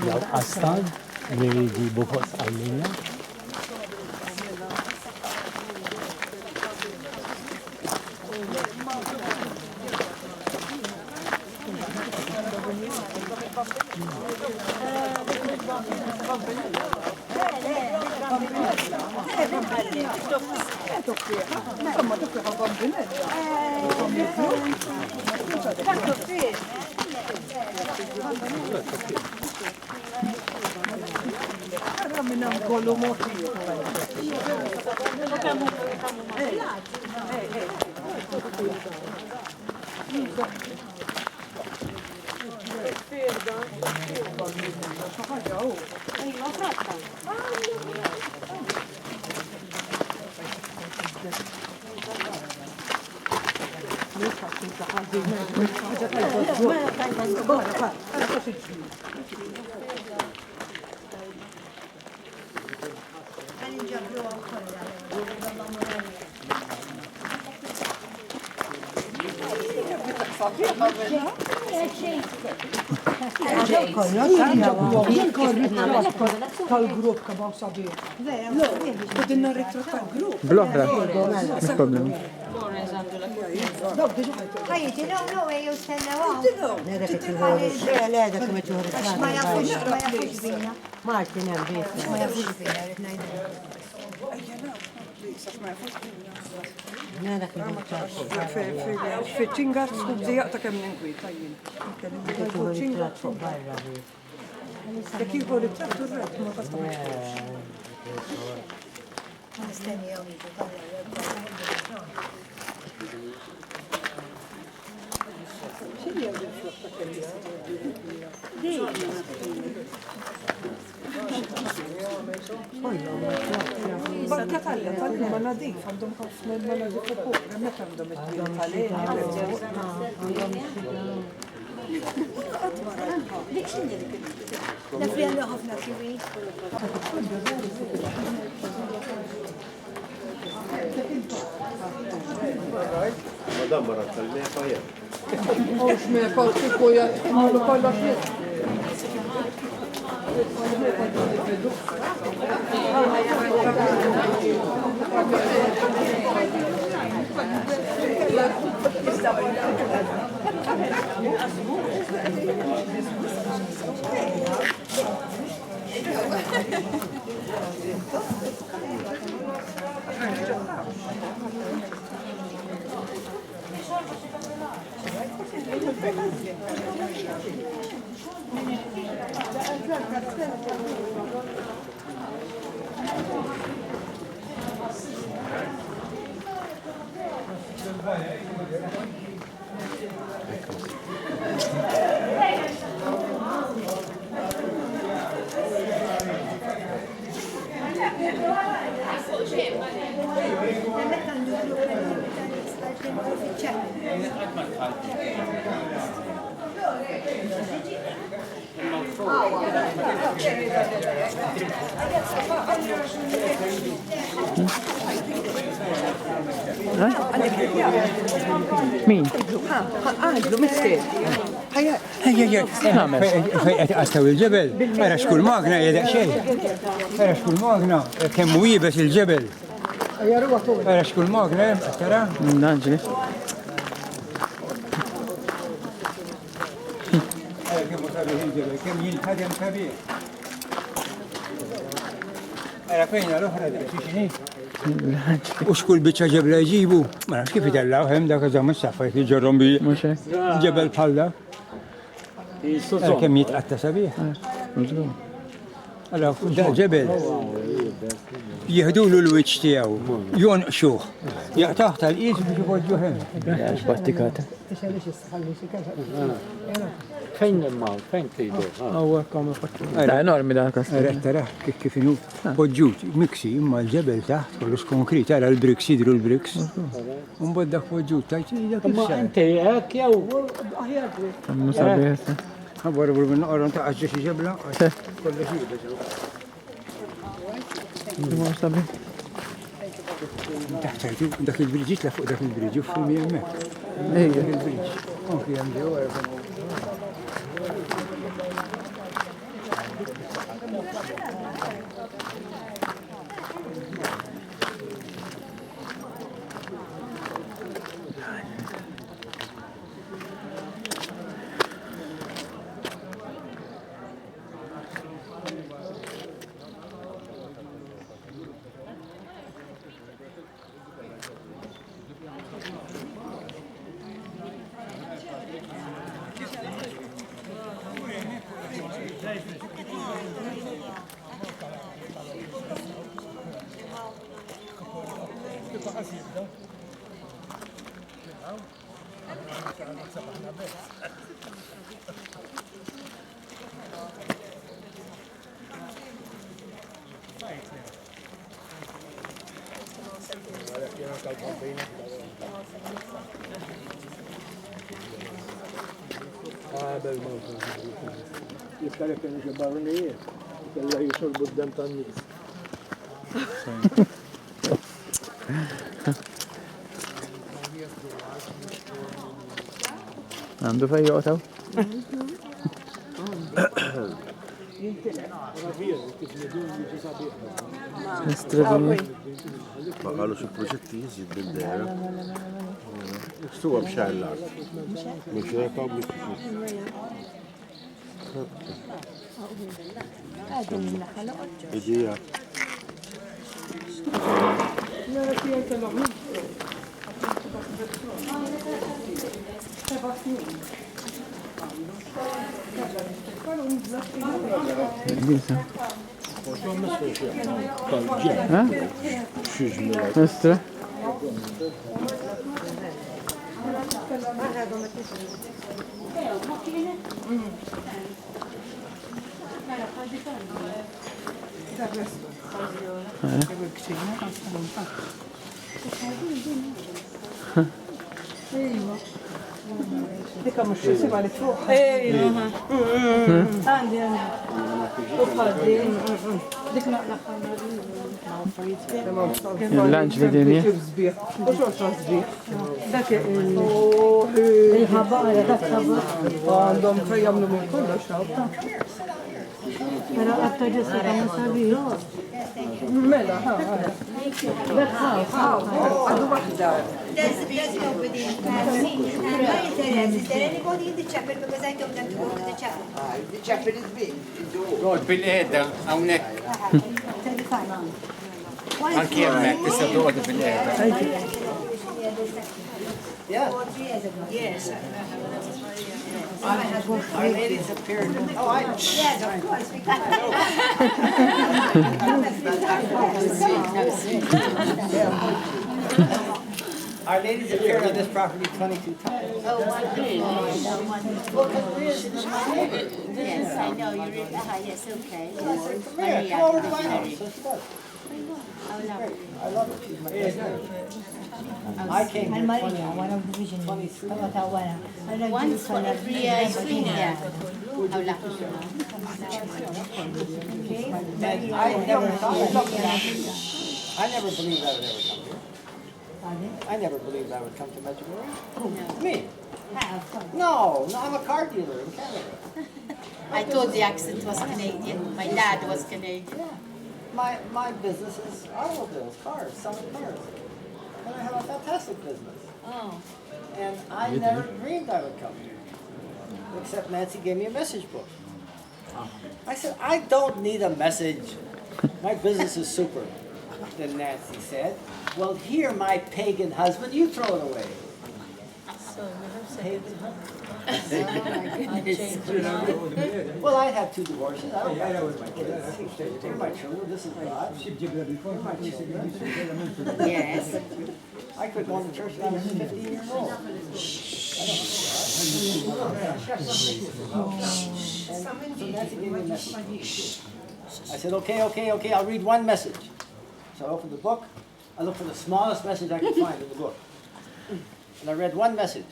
Jaw qastan li jġibu fuq sqallija. Tal-grupp kabaw sabiħ. Budinna retro tal-grupp. Bl-oħra, mis problemi. ħajti, no, ejju stennew. Ma jafux bina. Martin hemm biss. Ma jafux bina, rrit ngħidilha. Dak il-ċar. Fiċingar skubżi jaqta kemm ninkwi tajjin. Jekk jieħu ritrattu r-ret ma tasta ma Nistenni jew jiġu Barka tal-li ma nadif, għandhom ħafna ma nadif u fuq, remmet għandhom it-tmin Nafri għandu ħafna kiwi. Madam barra tal-mefa jem. Mux mefa, tiku jgħamlu kolla xie. Min? Għandlu, mister. Għastaw il-ġebel, għara xkull magna jedaq xej. Għara xkull magna, kemmu jibes il-ġebel. Għara xkull magna, għattara? Nanġi. Għara kemmu sabiħ il-ġebel, kemm jinħadem kabir. Għara fejna l-oħra d-xixini. U xkull biċċa ġebla jġibu, ma nafx kif jitellaw, hemm dak għazam s-saffajt li ġorrom bi ġebel bħalla. Kemm jitqatta sabiħ. Għalla, da ġebel. Jihdu l-wiċ tijaw, jonqxuħ. Jaqtaħ tal-qis biex jibodġu hemm. Bastikata. Fejn imma, fejn tridu? Għawa kamu fattu. Da enormi da kas. Tara, kif inu podġut, miksi, imma l-ġebel taħt, kollus konkrit, għara l-briks, jidru l-briks. Umbod dak podġut, tajt, dak Ma inti għak jaw, Musa biħsa. Għabar bur minna għaran ta' għazġa xie ġebla, kolla xie ġebla. Mor sabi. Taħtajtu, dak il-bridġi tla fuq dak il-bridġi u f'filmi jemmek. Ejja. Dak il-bridġi. Onki għamdi għu għarfan. Jifkarek kien ġebarunijiet, kella jisurbu d-dem tan-nis. Għandu fej joqtaw? Nistraduni. Ma qalu xi proġetti jiżid bil-dera. Stuwa b'xarlar. Mux reka biex idija. Ha? Nistra? Dika mux jisiba li fuq. Għandi. Dik Il-lanċ li dinja? Dak il-ħabara, dak għandhom fejjamlu minn kollox. Pero għatta ġessa ta' musabiħu. Mela, għadu wahda. There's nobody in Paris. Is there anybody in the chapel? Because I told them to go to the chapel. The chapel is big. Għod bil-eda, għawnek, 35. anki jemmek, tista għod bil-eda. Yeah. 4 years ago. Yes. Our ladies appeared. Oh, Yes, of course. We got Our ladies appeared on this property 22 times. Oh, yes, I know. You read. Yes, okay. Maria, come over to my house. So she does. I love it. She's my best friend. I came here 23. Once for every swing. Yeah. I never believed I would ever come here. I never believed I would come to Medjugorje. Me? No, I'm a car dealer in Canada. I thought the accent was Canadian. My dad was Canadian. Yeah. My business is automobiles, cars, selling cars. And I have a fantastic business. Oh. And I never dreamed I would come here. Except Nancy gave me a message book. I said, I don't need a message. My business is super. Then Nancy said, well, here, my pagan husband, you throw it away. Pagan husband. Well, I have 2 divorces. I don't have with my kids. They're my children. This is God. My children. Yes. I quit going to church when I was 15 years old. So Nancy gave me a message. I said, okay, I'll read one message. So I opened the book. I looked for the smallest message I could find in the book. And I read one message.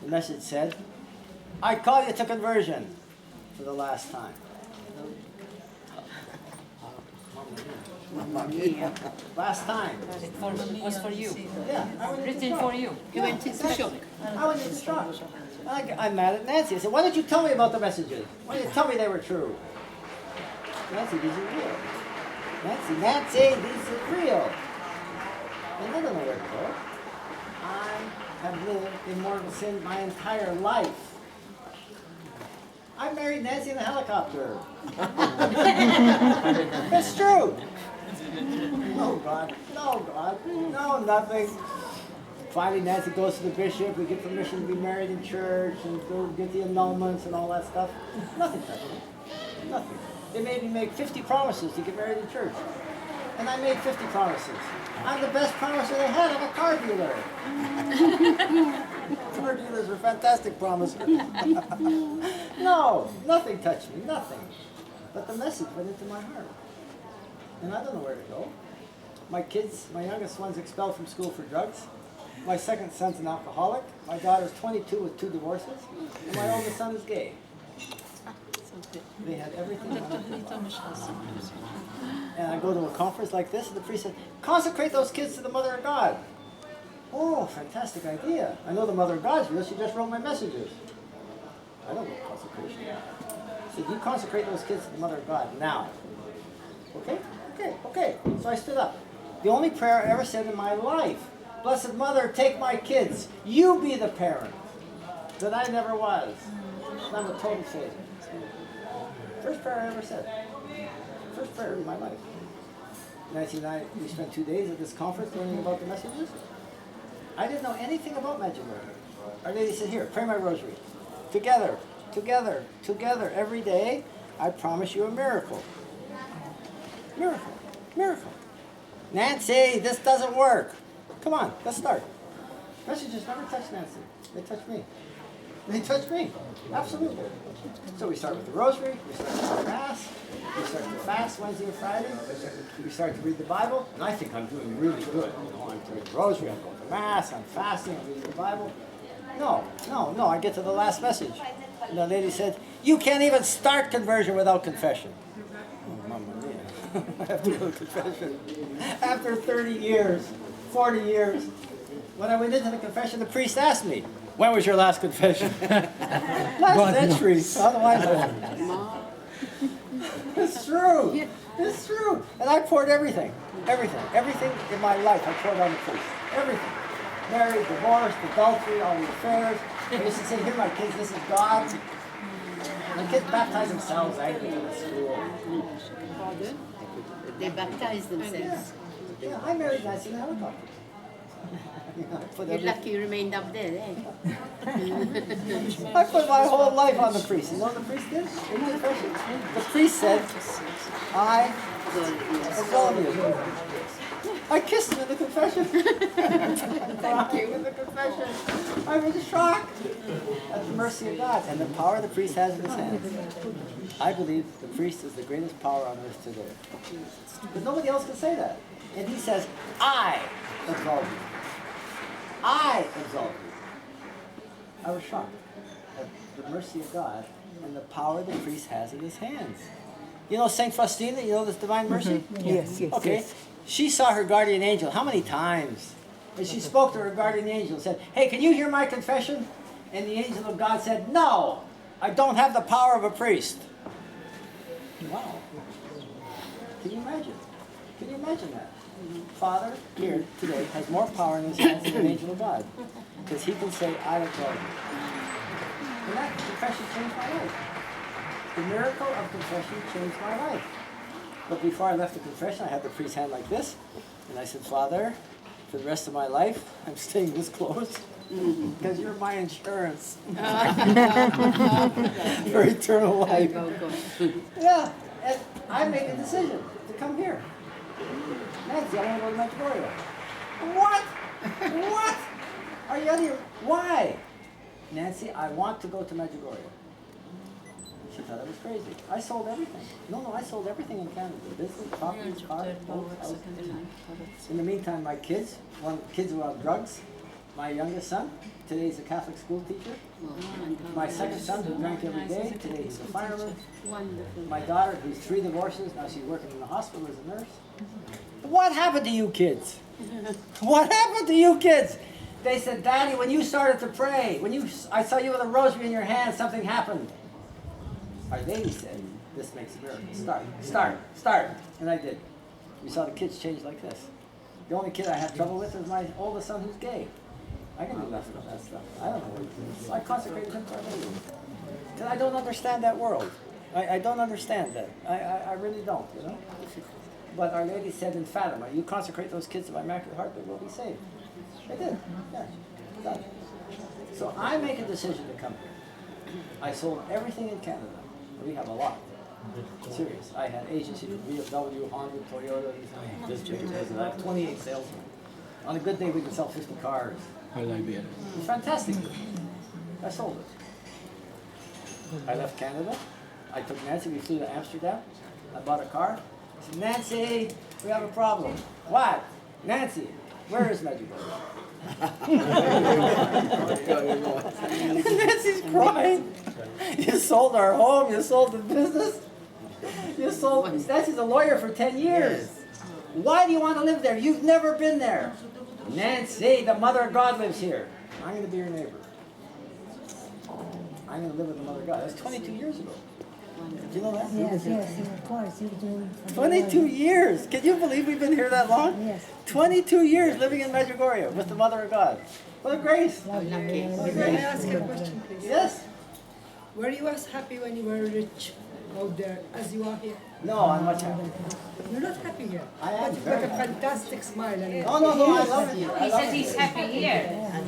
The message said, I call you to conversion. for the last time. Last time. Was for you. Yeah, I went into Written shock. for you. You went into shock. I went into shock. I'm mad at Nancy. I said, why don't you tell me about the messages? Why didn't you tell me they were true? Nancy, these are real. Nancy, these are real. And I don't know where to go. I have lived in mortal sin my entire life. I married Nancy in a helicopter. It's true. No, God. No, God. No, nothing. Finally, Nancy goes to the bishop. We get permission to be married in church and go get the annulments and all that stuff. Nothing touched me. Nothing. They made me make 50 promises to get married in church. And I made 50 promises. I'm the best promiser they had. I'm a car dealer. Car dealers are fantastic promisers. No, nothing touched me, nothing. But the message went into my heart. And I don't know where to go. My kids, my youngest one's expelled from school for drugs. My second son's an alcoholic. My daughter's 22 with 2 divorces. And my oldest son is gay. They had everything. And I go to a conference like this, and the priest said, consecrate those kids to the Mother of God. Oh, fantastic idea. I know the Mother of God's real. She just wrote my messages. I don't know consecration. He said, you consecrate those kids to the Mother of God now. Okay? Okay. So I stood up. The only prayer I ever said in my life, Blessed Mother, take my kids. You be the parent that I never was. And I'm a total failure. First prayer I ever said. First prayer in my life. Nancy and I, we spent 2 days at this conference learning about the messages. I didn't know anything about magic word. Our lady said, here, pray my rosary. Together, every day, I promise you a miracle. Miracle. Nancy, this doesn't work. Come on, let's start. Messages never touch Nancy. They touch me. Absolutely. So we start with the rosary, we start with the Mass, we start to fast Wednesday and Friday, we start to read the Bible, and I think I'm doing really good. You know, I'm doing the rosary, I'm going to Mass, I'm fasting, I'm reading the Bible. No, I get to the last message. And the lady said, you can't even start conversion without confession. Oh, Mamma mia. I have to go to confession. After 30 years, 40 years, when I went into the confession, the priest asked me, when was your last confession? Last century. Otherwise, it's true. It's true. And I poured everything in my life. I poured on the priest. Everything. Married, divorced, adultery, all the affairs. I used to say, here, my kids, this is God. My kids baptize themselves. I go to the school. They baptize themselves. Yeah, I married Nancy in a helicopter. You're lucky you remained up there, eh? I put my whole life on the priest. You know what the priest did? In confession. The priest said, I absolve you. I kissed him in the confession. Thank you. In the confession. I was in shock at the mercy of God and the power the priest has in his hands. I believe the priest is the greatest power on earth today. But nobody else can say that. And he says, I absolve you. I absolve you. I was shocked at the mercy of God and the power the priest has in his hands. You know Saint Faustina, you know this divine mercy? Yes. Okay. She saw her guardian angel how many times? And she spoke to her guardian angel and said, hey, can you hear my confession? And the angel of God said, no, I don't have the power of a priest. Wow. Can you imagine? Can you imagine that? Father here today has more power in his hands than an angel of God. Because he can say, I absolve you. And that confession changed my life. The miracle of confession changed my life. But before I left the confession, I had the priest's hand like this. And I said, Father, for the rest of my life, I'm staying this close. Because you're my insurance. For eternal life. Yeah. And I made a decision to come here. Nancy, I want to go to Medjugorje. What? Are you out of here? Why? Nancy, I want to go to Medjugorje. She thought I was crazy. I sold everything. No, I sold everything in Canada. Business, properties, cars, boats, houses. In the meantime, my kids were on drugs. My youngest son, today he's a Catholic school teacher. My second son, who drank every day, today he's a fireman. Wonderful. My daughter, who's 3 divorces, now she's working in the hospital as a nurse. What happened to you kids? What happened to you kids? They said, Daddy, when you started to pray, I saw you with a rosary in your hand, something happened. Our lady said, this makes a miracle. Start. And I did. We saw the kids change like this. The only kid I have trouble with is my oldest son who's gay. I can do nothing with that stuff. I don't know what it is. I consecrated him to Our Lady. Because I don't understand that world. I don't understand that. I really don't, you know? But Our Lady said in Fatima, you consecrate those kids to my Immaculate Heart, they will be saved. I did. Yeah. Done. So I make a decision to come here. I sold everything in Canada. We have a lot. Serious. I had agencies with BMW, Honda, Toyota, this big, this, I have 28 salesmen. On a good day, we can sell 50 cars. It's fantastic. I sold it. I left Canada. I took Nancy, we flew to Amsterdam. I bought a car. I said, Nancy, we have a problem. What? Nancy, where is Medjugorje? Nancy's crying. You sold our home, you sold the business. You sold, Nancy's a lawyer for 10 years. Why do you want to live there? You've never been there. Nancy, the Mother of God lives here. I'm going to be your neighbor. I'm going to live with the Mother of God. That's 22 years ago. Do you know that? Yes, of course. 22 years. Can you believe we've been here that long? Yes. 22 years living in Medjugorje with the Mother of God. What a grace. Can I ask you a question, please? Yes? Were you as happy when you were rich out there as you are here? No, I'm much happier. You're not happy here. I am But you've very got a happy. fantastic smile. And No, I love it. I He love said it. he's happy here.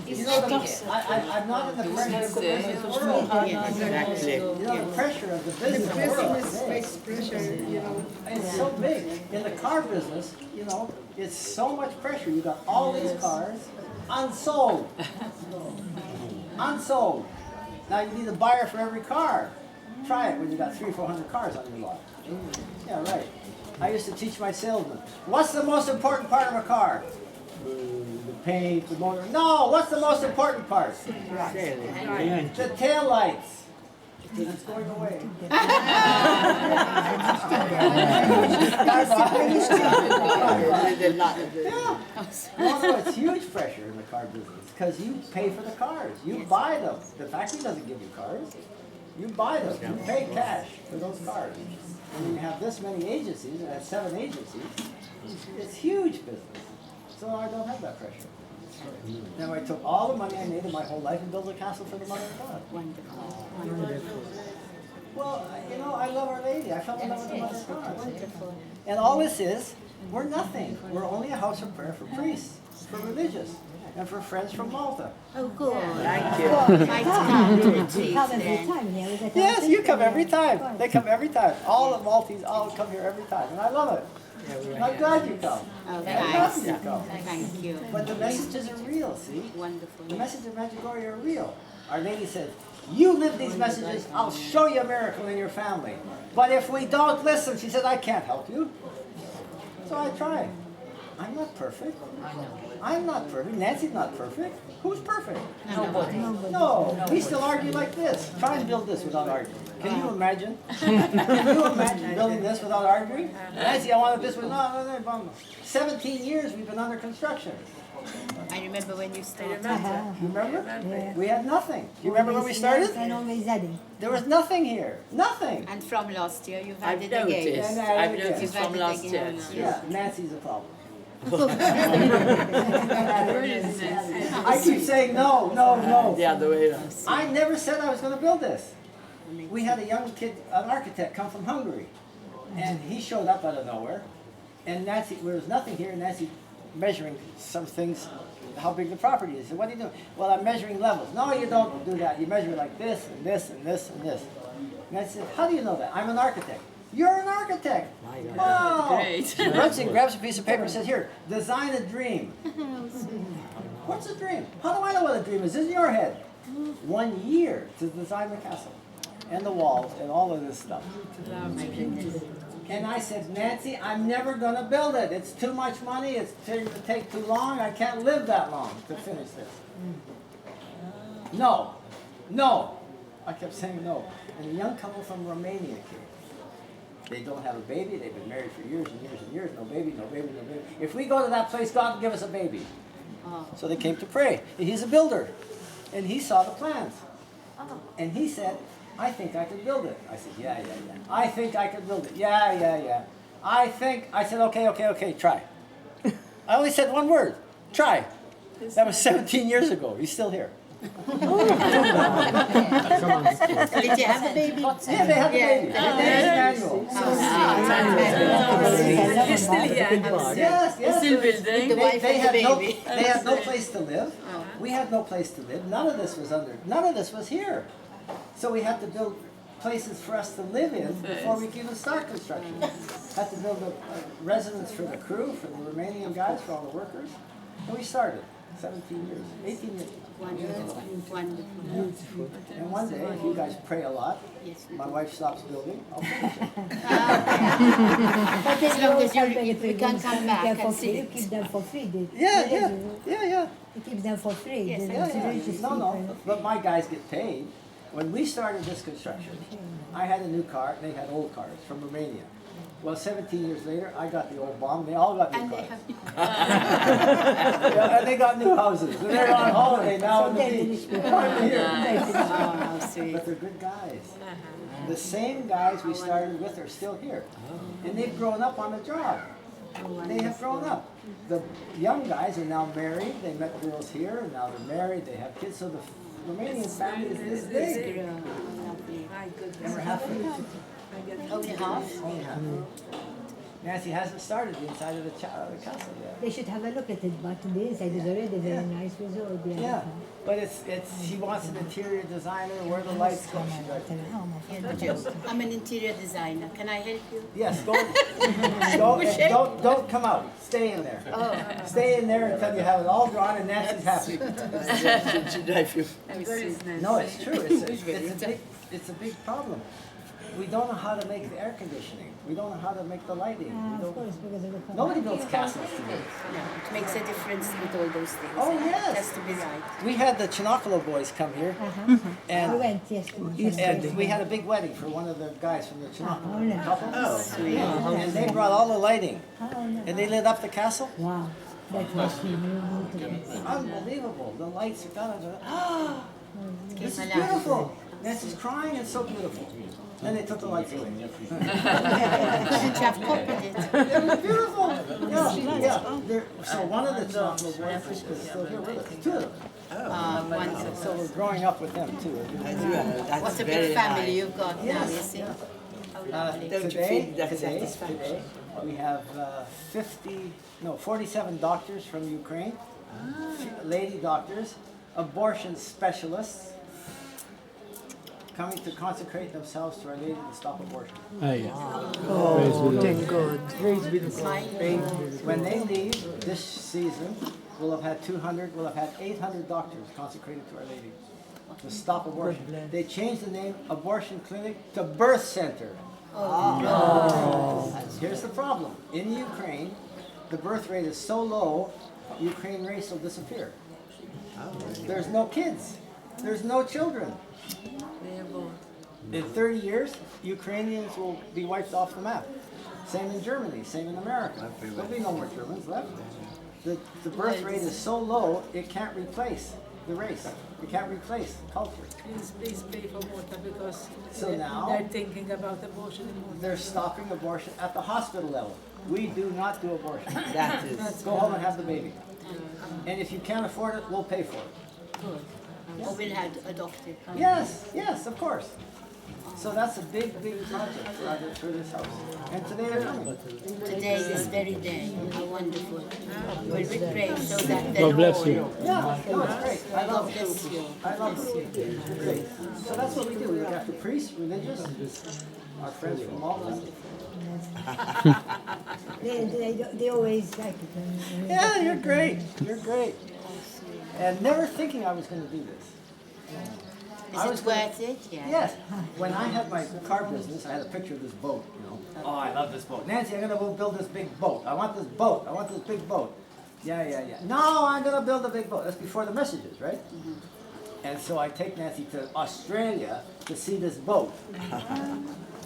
He's You know, happy here. I'm not in the pressure of the business world. You know, the pressure of the business world. business makes pressure, you know. It's so big. In the car business, you know, it's so much pressure. You got all these cars unsold. Unsold. Now you need a buyer for every car. Try it when you got 300 or 400 cars on your lot. Yeah, right. I used to teach my salesmen, what's the most important part of a car? The paint, the motor. No, what's the most important part? The tail lights. It's going away. Yeah. No, it's huge pressure in the car business because you pay for the cars. You buy them. The factory doesn't give you cars. You buy them. You pay cash for those cars. And you have this many agencies, and that's 7 agencies. It's huge business. So I don't have that pressure. Now I took all the money I made in my whole life and built a castle for the Mother of God. Wonderful. Well, you know, I love Our Lady. I fell in love with the Mother of God. And all this is, we're nothing. We're only a house of prayer for priests, for religious, and for friends from Malta. Oh, good. Thank you. Might come to retreat Come every then. time here. Yes, you come every time. They come every time. All the Maltese all come here every time, and I love it. I'm glad you come. Oh, I'm thanks. happy you come. Thank you. But the messages are real, see? Wonderful. The messages of Medjugorje are real. Our Lady said, you live these messages, I'll show you a miracle in your family. But if we don't listen, she said, I can't help you. So I tried. I'm not perfect. I'm not perfect. Nancy's not perfect. Who's perfect? Nobody. No, we still argue like this. Try and build this without arguing. Can you imagine? Can you imagine building this without arguing? Nancy, I wanted this with no. 17 years we've been under construction. I remember when you started. You remember? We had nothing. You remember when we started? And always adding. There was nothing here. Nothing. And from last year, you've I've added again. noticed. And I've again. noticed from last year. Yeah, Nancy's a problem. I keep saying no. The other way around. I never said I was going to build this. We had a young kid, an architect, come from Hungary. And he showed up out of nowhere. And Nancy, there was nothing here, Nancy measuring some things, how big the property is. So what are you doing? Well, I'm measuring levels. No, you don't do that. You measure like this, and this, and this, and this. And I said, how do you know that? I'm an architect. You're an architect. Wow. Great. He runs and grabs a piece of paper and says, here, design a dream. What's a dream? How do I know what a dream is? It's in your head. 1 year to design the castle and the walls and all of this stuff. Oh my goodness. And I said, Nancy, I'm never going to build it. It's too much money. It's going to take too long. I can't live that long to finish this. No. No. I kept saying no. And a young couple from Romania came. They don't have a baby. They've been married for years and years and years. No baby, no baby, no baby. If we go to that place, God will give us a baby. So they came to pray. And he's a builder. And he saw the plans. And he said, I think I could build it. I said, yeah. I think I could build it. Yeah. I said, okay, try. I only said one word, try. That was 17 years ago. He's still here. Did you have a baby? Yeah, they had a baby. There's Emmanuel. He's still here. Yes. Still building. The wife They and the had baby. they had no place to live. We had no place to live. None of this was here. So we had to build places for us to live in before we could even start construction. Had to build a residence for the crew, for the Romanian guys, for all the workers. And we started 17 years, 18 years. Wonderful. And one day, if you guys pray a lot, my wife stops building, I'll finish it. As long as you can come back and see You it. keep them for free. Yeah. You keep them for free. Yes, No. But my guys get paid. When we started this construction, I had a new car, they had old cars from Romania. Well, 17 years later, I got the old bomb, they all got new cars. Yeah, and they got new houses, and they're on holiday now on the beach. Right here. Oh, sweet. But they're good guys. The same guys we started with are still here. And they've grown up on the job. They have grown up. The young guys are now married, they met girls here, and now they're married, they have kids, so the Romanian family is this big. And we're halfway. Only half? Only half. Nancy hasn't started the inside of the castle yet. They should have a look at it, but the inside is already very nice with all the Yeah, but she wants an interior designer where the lights go. I'm an interior designer. Can I help you? Yes, go don't come out. Stay in there. Stay in there until you have it all drawn and Nancy's happy. No, it's true. It's a big problem. We don't know how to make the air conditioning. We don't know how to make the lighting. Of course, because of the Nobody builds castles today. No, it makes a difference with all those things. Oh, It yes. has to be right. We had the Chinocolo boys come here, We and went yesterday. and we had a big wedding for one of the guys from the Chinocolo nice. couple. Sweet. And they brought all the lighting, Oh, no. and they lit up the castle. Wow. That was beautiful. Unbelievable. The lights are done. This is alive. beautiful. Nancy's crying. It's so beautiful. Then they took the lights away. Couldn't you have copied it? It was beautiful. Yeah. So one of the Chinocolo boys is still here with us. Two of them. Wonderful. So we're growing up with them too. What a big family you've got now, you Yes. see. Today, we have 47 doctors from Ukraine, lady doctors, abortion specialists, coming to consecrate themselves to Our Lady to stop abortion. Thank God. When they leave this season, we'll have had 800 doctors consecrated to Our Lady to stop abortion. They changed the name abortion clinic to birth center. Here's the problem. In Ukraine, the birth rate is so low, Ukraine race will disappear. There's no kids. There's no children. In 30 years, Ukrainians will be wiped off the map. Same in Germany, same in America. There'll be no more Germans left. The birth rate is so low, it can't replace the race. It can't replace culture. Please pray for Malta because So now- they're thinking about abortion in Malta. They're stopping abortion at the hospital level. We do not do abortion. That is. Go home and have the baby. And if you can't afford it, we'll pay for it. Or we'll have adopted. Yes, of course. So that's a big project for this house. And today they're coming. Today, this very day. How wonderful. Well, we pray so that the God bless Lord- you. Yeah, no, it's great. I love it. Bless you. I love it. It's great. So that's what we do. We look after priests, religious, our friends from Malta. They always like it. Yeah, you're great. You're great. And never thinking I was going to do this. I was it gonna- worth it? Yeah. Yes. When I had my car business, I had a picture of this boat, you know. Oh, I love this boat. Nancy, I'm gonna go build this big boat. I want this boat. I want this big boat. Yeah. No, I'm gonna build a big boat. That's before the messages, right? And so I take Nancy to Australia to see this boat.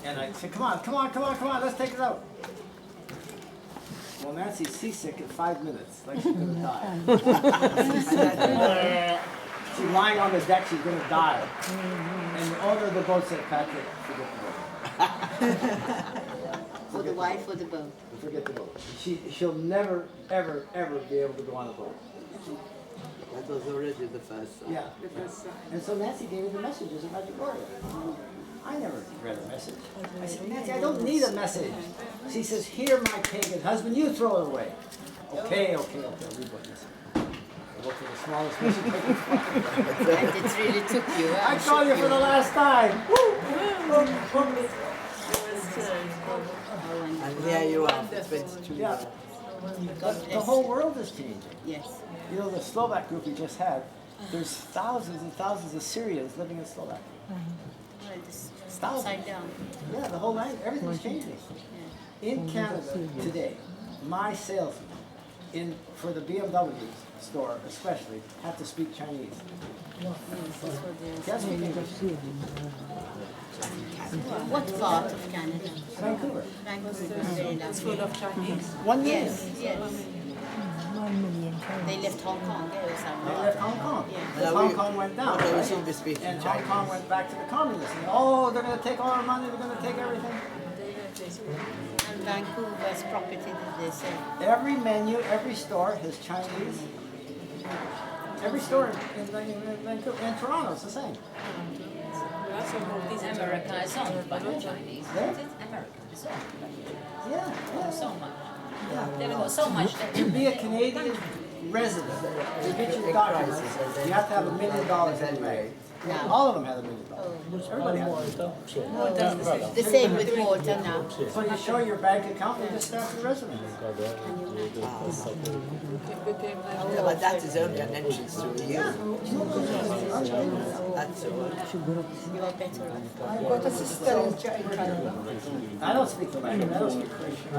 And I say, come on, let's take it out. Well, Nancy's seasick in 5 minutes, like she's gonna die. She's lying on the deck, she's gonna die. And the owner of the boat said, Patrick, forget the boat. For the wife or the boat? Forget the boat. She'll never, ever be able to go on a boat. That was already the first song. Yeah. And so Nancy gave me the messages of Medjugorje. I never read a message. I said, Nancy, I don't need a message. She says, here, my pagan husband, you throw it away. Okay, I'll read what this is. I look for the smallest message I can find. And it really took you. I call you for the last time. And here you are for 22 Yeah. years. The whole world is changing. Yes. You know, the Slovak group we just had, there's thousands and thousands of Syrians living in Slovakia. Well, this upside down. Yeah, the whole language, everything's changing. In Canada today, my salesman for the BMW store especially have to speak Chinese. Can't speak English. What part of Canada? Vancouver. Vancouver. Very It's full lovely. of Chinese. 1 million. Yes. They left Hong Kong. There was They some. left Hong Kong. Yeah. Because Hong Kong went down. Well, we right? should be speaking And Hong Chinese. Kong went back to the communists. And, oh, they're going to take all our money, they're going to take everything. And Vancouver's property, that they say. Every menu, every store has Chinese. Every store in Vancouver, in Toronto, it's the same. America is owned by the Chinese. Yeah. America is owned by the Chinese. Yeah. So much. Yeah. There was so much that To be a Canadian resident, to get your documents, you have to have $1 million in the bank. All of them have $1 million. Everybody has $1 million. The same with Malta now. So you show your bank account, you just stamp your residence. Yeah, but that is only an entrance to you. That's all. You are better off. I've got a sister in China. I don't speak the language, I don't speak Croatian.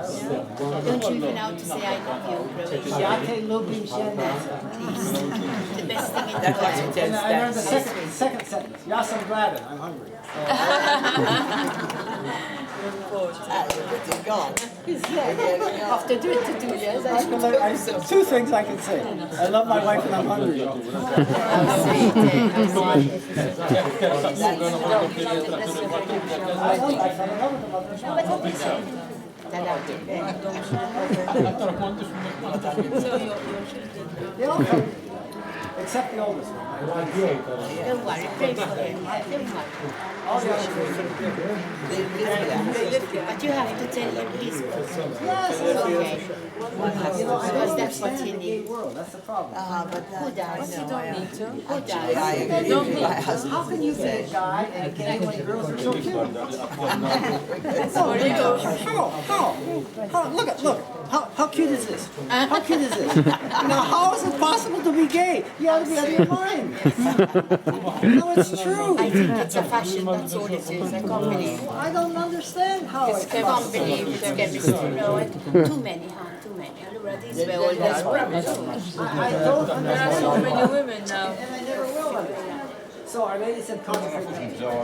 Don't you even know how to say I love you, Croatian? Jate lubim žene. The best thing in the That's what world. it tells And I learned the that. second sentence. Ja sam gladan, I'm hungry. It's gone. After 22 years, I should Two things I can say. I love my wife and I'm hungry. How sweet, how sweet. I fell in love with them. They all come, except the oldest one. Don't worry, pray for him. Don't worry. All the others But you have to tell him he's good. Yes, Okay. you know, I Because don't that's what understand he the gay needs. world. That's the problem. But Who does? I know, I am. Who does? I agree. My husband How can you be a guy and gay when girls are so cute? How? Look. How cute is this? How cute is this? Now, how is it possible to be gay? You ought to be out of your mind. No, it's true. I think it's a fashion, that's all it is. I can't believe it. I don't understand how it's I can't possible. believe it's chemistry. No, too many, huh? Too many. These were all desperate. I don't understand. so many women now. And I never will understand. So our lady said concentrate. Good.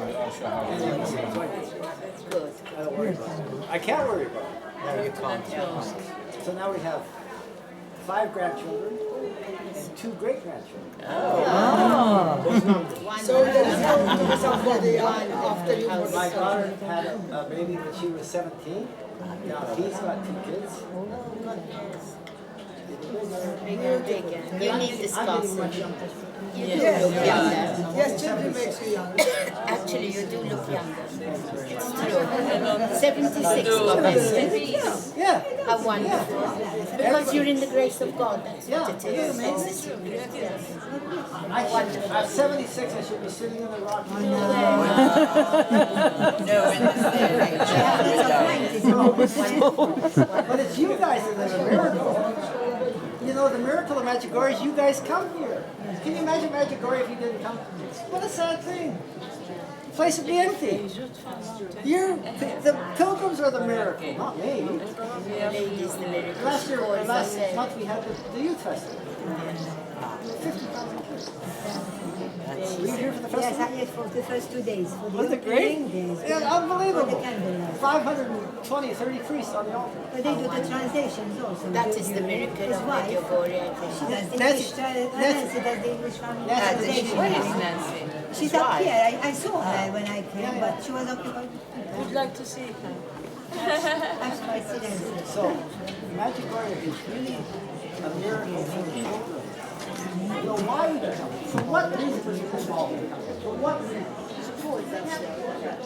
I don't worry about it. I can't worry about it. No, you can't. So now we have 5 grandchildren and 2 great-grandchildren. So there's somebody after you. My daughter had a baby when she was 17. Now he's got 2 kids. Bigger and bigger. You need this I'm getting much class. younger. You do look younger. Yes, children makes you young. Actually, you do look younger. It's true. 76, domestic. Yeah. How wonderful. Because you're in the grace of God, that's what it is. That's the secret. At 76, I should be sitting in the rock. But it's you guys that are the miracle. You know, the miracle of Medjugorje, you guys come here. Can you imagine Medjugorje if you didn't come? What a sad thing. The place would be empty. The pilgrims are the miracle, not me. Last month we had the youth festival. 50,000 kids. Were you here for the festival? Yes, for the first 2 days. For the Was it great? days. Yeah, unbelievable. For the candlelight. 520, 30 priests on the altar. But they do the translations also. That is the miracle of Medjugorje, I think. She does the Nancy- English, Nancy does the English translation. Where is Nancy? She's up here. I saw her when I came, but she was occupied. Would like to see her. I see Nancy. So, Medjugorje is really a miracle for the pilgrims. You know, why would you come? For what reason would you come all the way? For what reason?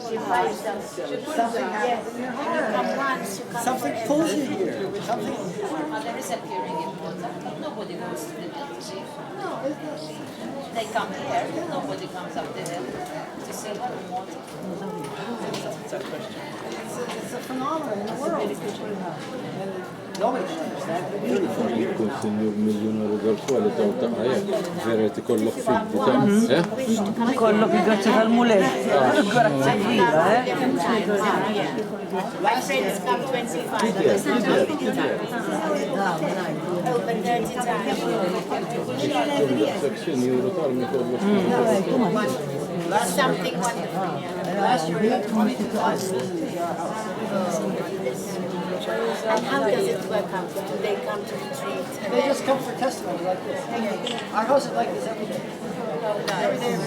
She buys them. Something happens in your heart. Something pulls you here. Something. Mother is appearing in Malta, but nobody goes to the see. They come here, nobody comes up there to see her in Malta. It's a phenomenon in the world. And nobody can understand it. Kun senjur miljonar virtuali ta' taqajja, veret ikollok fil Kollok il-grazzi tal-mulet. Grazzi kbira, My friends come 25. That's not many times. Over 30 times. seksjon euro tal-mi kollok. Something wonderful, yeah. Last year we had 22,000 visitors to our house. And how does it work out? Do they come to retreat? And They just come for testimony like this. Our house is like this every day. Every day.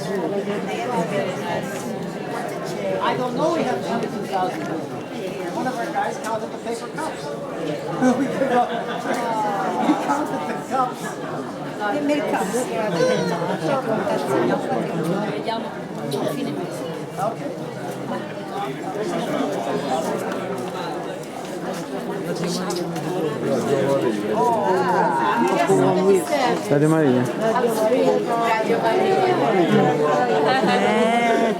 I don't know we have 22,000 visitors. One of our guys counted the paper cups. We counted the cups. The milk cups. Vediamo a fine mese. Okay. Radio Maria.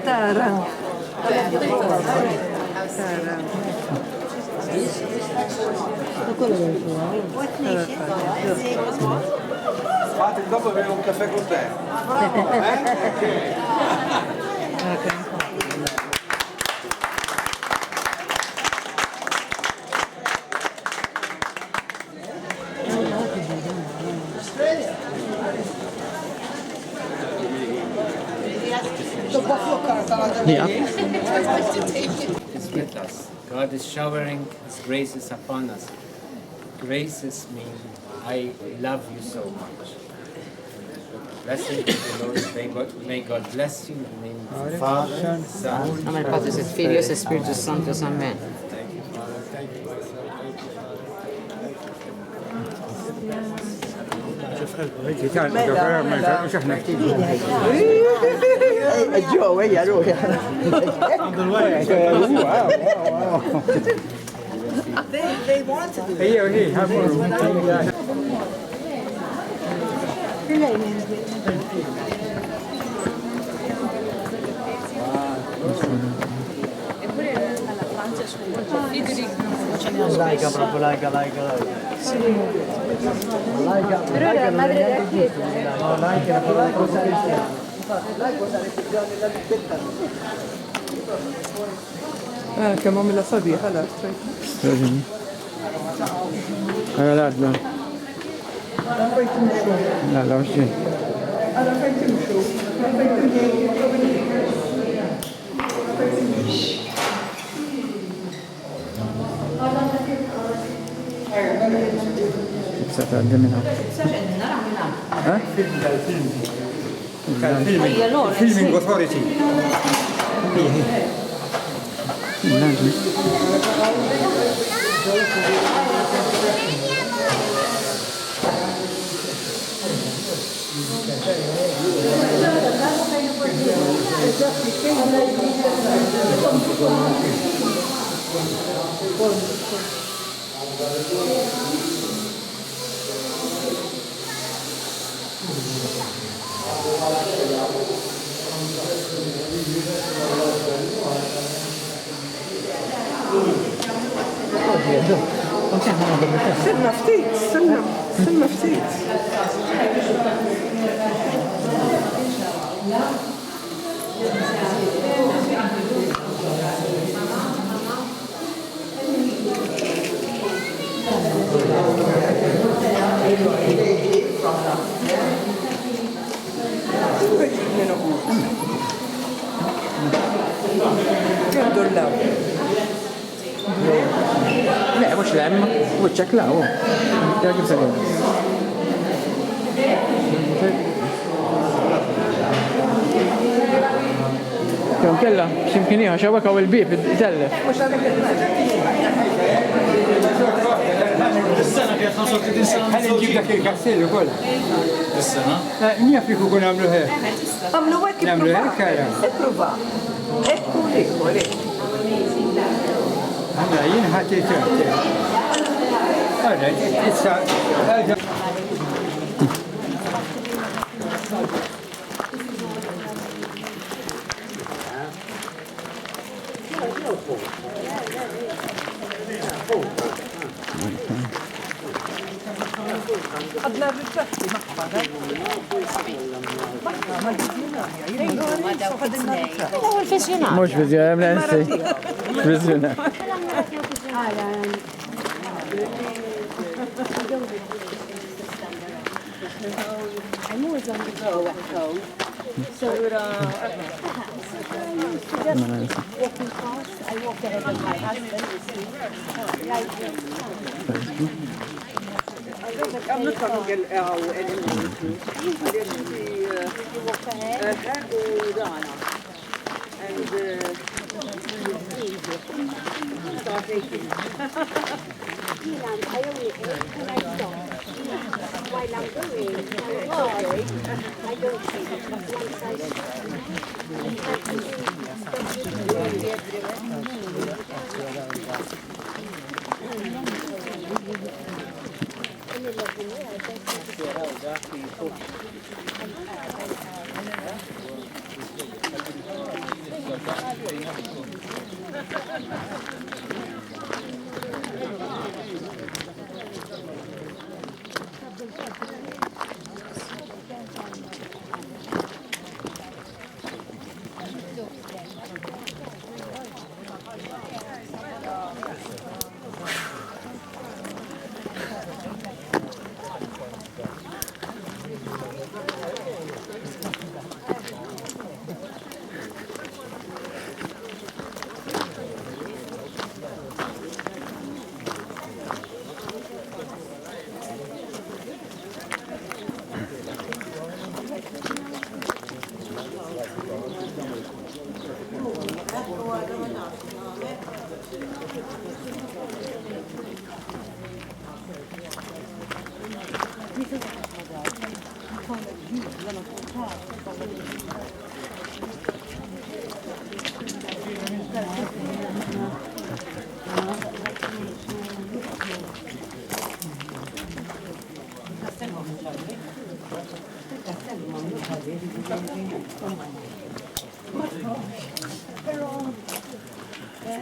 Tara. What nation? Fate dopo bevo un caffè con te. Is with us. God is showering His graces upon us. Graces mean I love you so much. Blessed be the Lord. May God bless you in the name of the Father, Son, Nome del Padre, Filhos e Espírito Santo. Amém. Joe, hija ruħi. They want to do Laica, proprio laica. Però la madre della chiesa. No, laica, però la cosa cristiana. Laica sarebbe già nella libertà. كمان من الصبيحة لا Raġuni. Għara l-għadla. La, la, uxġi. Sa tgħaddi minna. Filming authority. استنى فتيك استنى Simma ftit. $10. لا مش لعم وجهك لا هو راجل سليم يوم كله مش يمكن شبكة أو البيب يتلف السنة في 35 سنة هل نجيب لك الكاسيل وكل السنة؟ مين فيكم كنا عملوا هيك؟ عملوا هيك نعملوا هيك يعني ipprova. Ekku lì. هلا ينحكي تحت هذا قبل الرفاقي مقبرة. هو الفيزيونار مش فيزيونار من أنسي مش فيزيونار I'm always on the go at home. So walking fast, I walk ahead of my husband. I'm not talking anymore. You walk ahead. And start taking. I only eat when I stop. While I'm going, I don't see it. But once I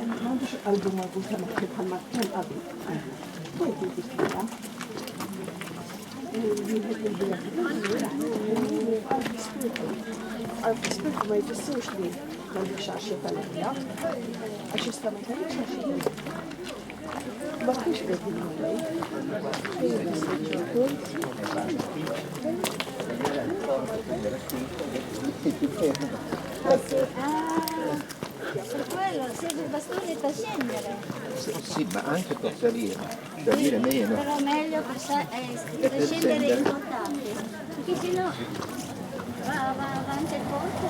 m'għandux album marbuta ma' bħalma kien qabel. Wejt inti kbira. Għal-spirtu ma jfissirx li m'għandix xaxja tal-għalja, għax jista' ma kellix xaxja. Ma kienx qegħdin per quello segui il bastone per scendere. Sì, ma anche per salire meno. Però meglio per scendere è importante, perché sennò va avanti il corpo.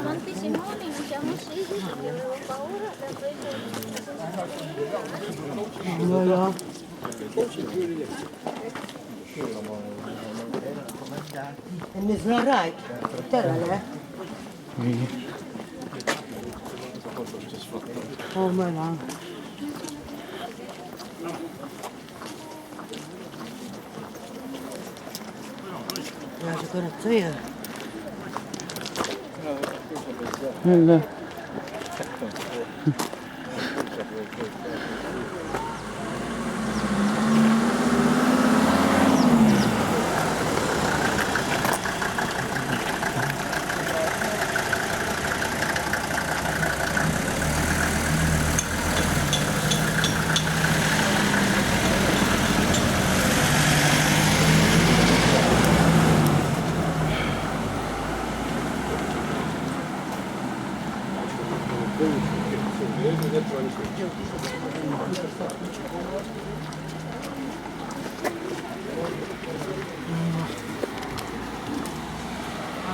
Non ti Simone, non siamo scesi perché avevo paura per النزلة رايك ترى لا ما نعم لا شكرا تصير لا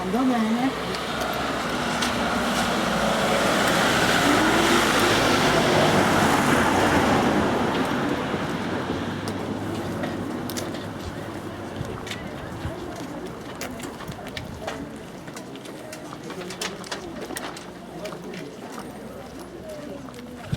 Andò bene?